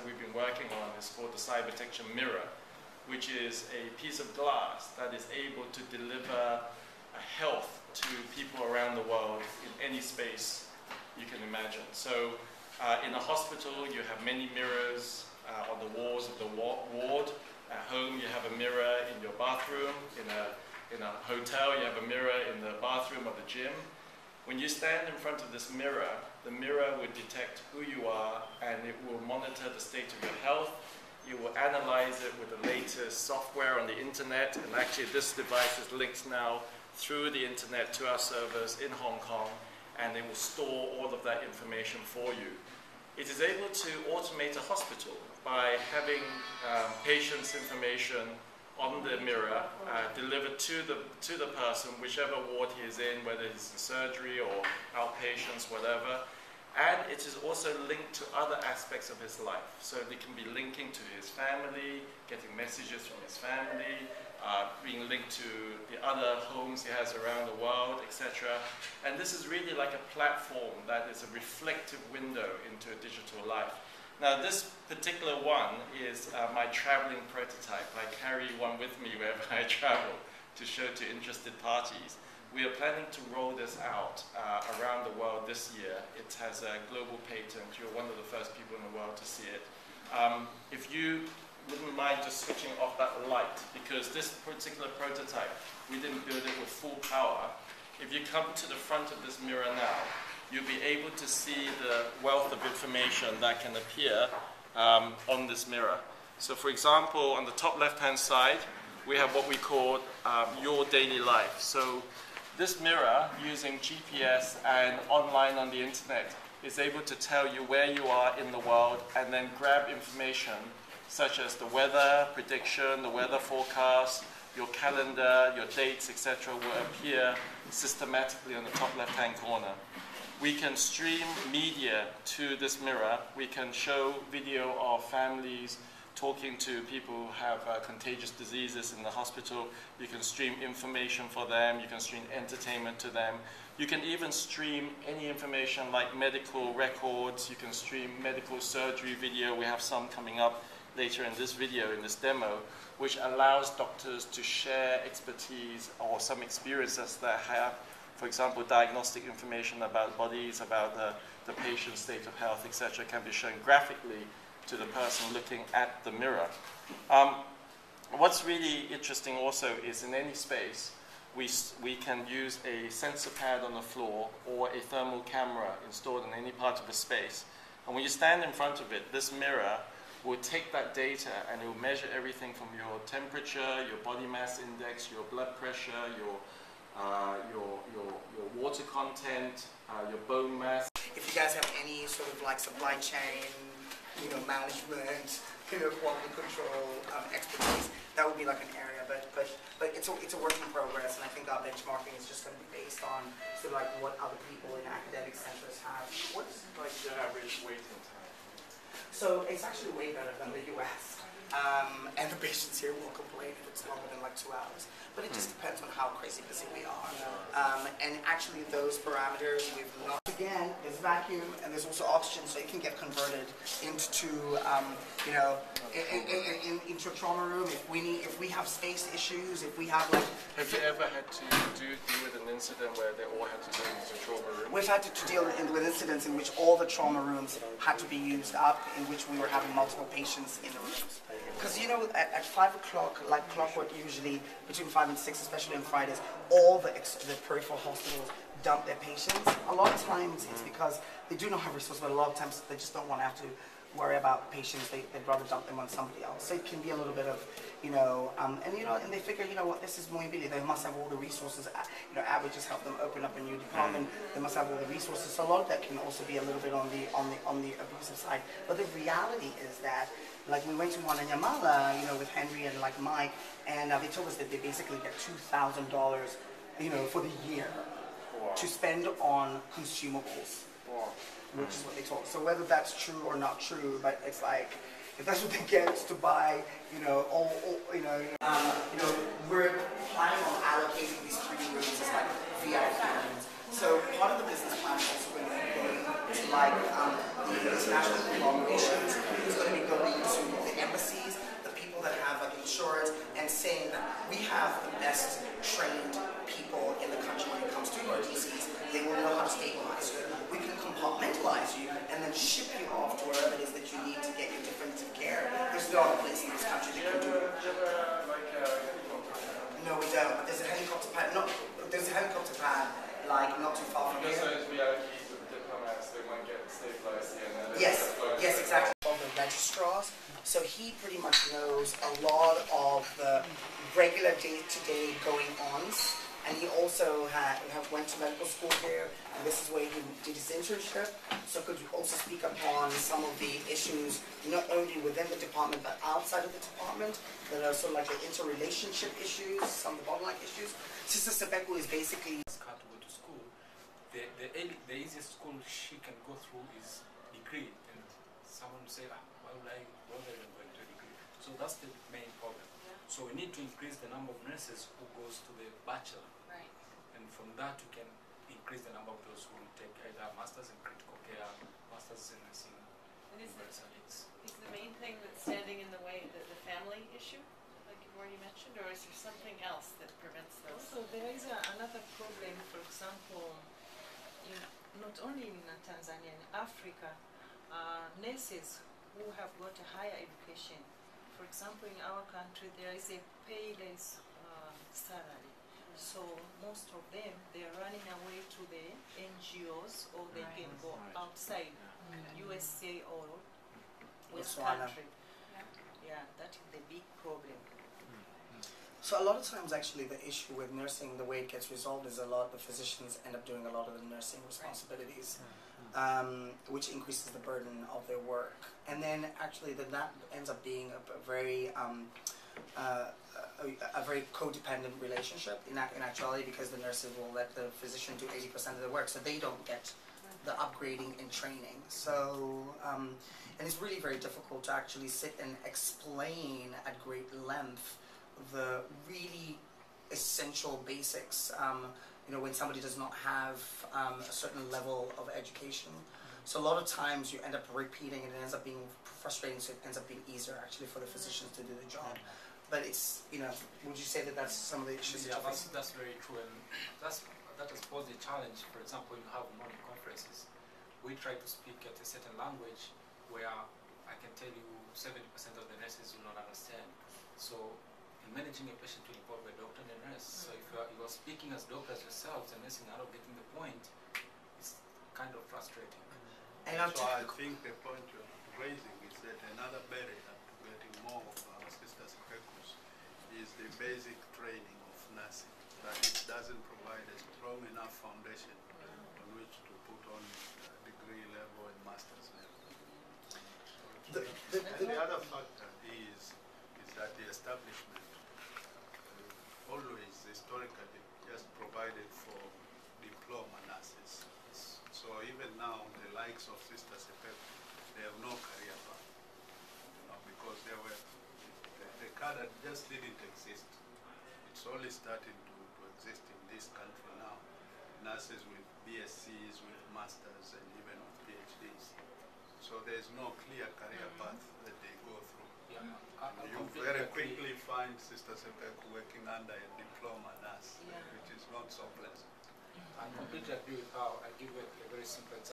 that we've been working on is called the Cyber Detection Mirror, which is a piece of glass that is able to deliver health to people around the world in any space you can imagine. So in a hospital, you have many mirrors on the walls of the ward. At home, you have a mirror in your bathroom. In a hotel, you have a mirror in the bathroom of the gym. When you stand in front of this mirror, the mirror will detect who you are, and it will monitor the state of your health. It will analyze it with the latest software on the internet, and actually this device is linked now through the internet to our servers in Hong Kong, and it will store all of that information for you. It is able to automate a hospital by having patients' information on the mirror delivered to the person, whichever ward he is in, whether it's in surgery or outpatients, whatever. And it is also linked to other aspects of his life. So they can be linking to his family, getting messages from his family, being linked to the other homes he has around the world, etc. And this is really like a platform that is a reflective window into a digital life. Now this particular one is my traveling prototype. I carry one with me wherever I travel to show to interested parties. We are planning to roll this out around the world this year. It has a global patent. You're one of the first people in the world to see it. If you wouldn't mind just switching off that light, because this particular prototype, we didn't build it with full power. If you come to the front of this mirror now, you'll be able to see the wealth of information that can appear on this mirror. So for example, on the top left-hand side, we have what we call your daily life. So this mirror, using GPS and online on the internet, is able to tell you where you are in the world and then grab information such as the weather prediction, the weather forecast, your calendar, your dates, etc. will appear systematically on the top left-hand corner. We can stream media to this mirror. We can show video of families talking to people who have contagious diseases in the hospital. You can stream information for them. You can stream entertainment to them. You can even stream any information like medical records. You can stream medical surgery video. We have some coming up later in this video, in this demo, which allows doctors to share expertise or some experiences that have, for example, diagnostic information about bodies, about the patient's state of health, etc., can be shown graphically to the person looking at the mirror. What's really interesting also is in any space, we can use a sensor pad on the floor or a thermal camera installed in any part of the space. And when you stand in front of it, this mirror will take that data and it will measure everything from your temperature, your body mass index, your blood pressure, your water content, your bone mass. If you guys have any sort of like supply chain, management, quality control expertise, that would be like an area. But it's a work in progress, and I think our benchmarking is just going to be based on sort of like what other people in academic centers have. What's like the average waiting time? So it's actually way better than the US. And the patients here will complain if it's longer than like 2 hours. But it just depends on how crazy busy we are. And actually those parameters we've not. Again, there's vacuum and there's also oxygen, so it can get converted into, into a trauma room if we have space issues, if we have like. Have you ever had to deal with an incident where they all had to go into a trauma room? We've had to deal with incidents in which all the trauma rooms had to be used up, in which we were having multiple patients in the rooms. Because at 5 o'clock, like clockwork, usually between 5 and 6, especially on Fridays, all the peripheral hospitals dump their patients. A lot of times it's because they do not have resources, but a lot of times they just don't want to have to worry about patients. They'd rather dump them on somebody else. So it can be a little bit of, and they figure, this is Muhimbili. They must have all the resources. Abbott just helped them open up a new department. They must have all the resources. So a lot of that can also be a little bit on the abusive side. But the reality is that, like, we went to one in Yamala, with Henry and like Mike, and they told us that they basically get $2,000, for the year to spend on consumables, which is what they told us. So whether that's true or not true, but it's like, if that's what they get to buy, we're planning on allocating these 3 rooms as like VIP rooms. So part of the business plan is also going to be going to like the international collaborations. It's going to be going of the regular day-to-day going-ons. And he also went to medical school here, and this is where he did his internship. So could you also speak upon some of the issues, not only within the department, but outside of the department, that are sort of like the interrelationship issues, some of the bottleneck issues? Sister Sepeku is basically... Can't go to school. The easiest school she can go through is degree. And someone say, why would I bother going to degree? So that's the main problem. So we need to increase the number of nurses who goes to the bachelor. Right. And from that we can increase the number of those who will take either masters in critical care, masters in nursing. And is the main thing that's standing in the way the family issue, like you've already mentioned, or is there something else that prevents those? Also, there is another problem, for example, not only in Tanzania, in Africa, nurses who have got a higher education. For example, in our country, there is a payless salary. So most of them, they are running away to the NGOs, or they can go outside USA or West country. Yeah, that is the big problem. So a lot of times, actually, the issue with nursing, the way it gets resolved is a lot of physicians end up doing a lot of the nursing responsibilities, which increases the burden of their work. And then actually that ends up being a very codependent relationship in actuality, because the nurses will let the physician do 80% of the work, so they don't get the upgrading and training. So, and it's really very difficult to actually sit and explain at great length the really essential basics, when somebody does not have a certain level of education. So a lot of times you end up repeating, and it ends up being frustrating, so it ends up being easier actually for the physicians to do the job. But it's, would you say that that's some of the issues? Yeah, that's very true, and that has posed a challenge. For example, when you have morning conferences, we try to speak at a certain language where I can tell you 70% of the nurses will not understand. So in managing a patient will involve a doctor and a nurse. So if you are speaking as doctors yourselves and nursing out of getting the point, it's kind of frustrating. And so I think the point you're raising is that another barrier to getting more of our sisters Pekus is the basic training of nursing, that it doesn't provide a strong enough foundation on which to put on degree level and master's level. And the other factor is that the establishment always historically just provided for diploma nurses. So even now, the likes of Sister Sepeku, they have no career path, because the cadre just didn't exist. It's only starting to exist in this country now. Nurses with BScs, with masters, and even with PhDs. So there's no clear career path that they go through. Yeah. You very quickly find Sister Sepeku working under a diploma nurse, which is not so pleasant. I completely agree with her. I give a very simple example.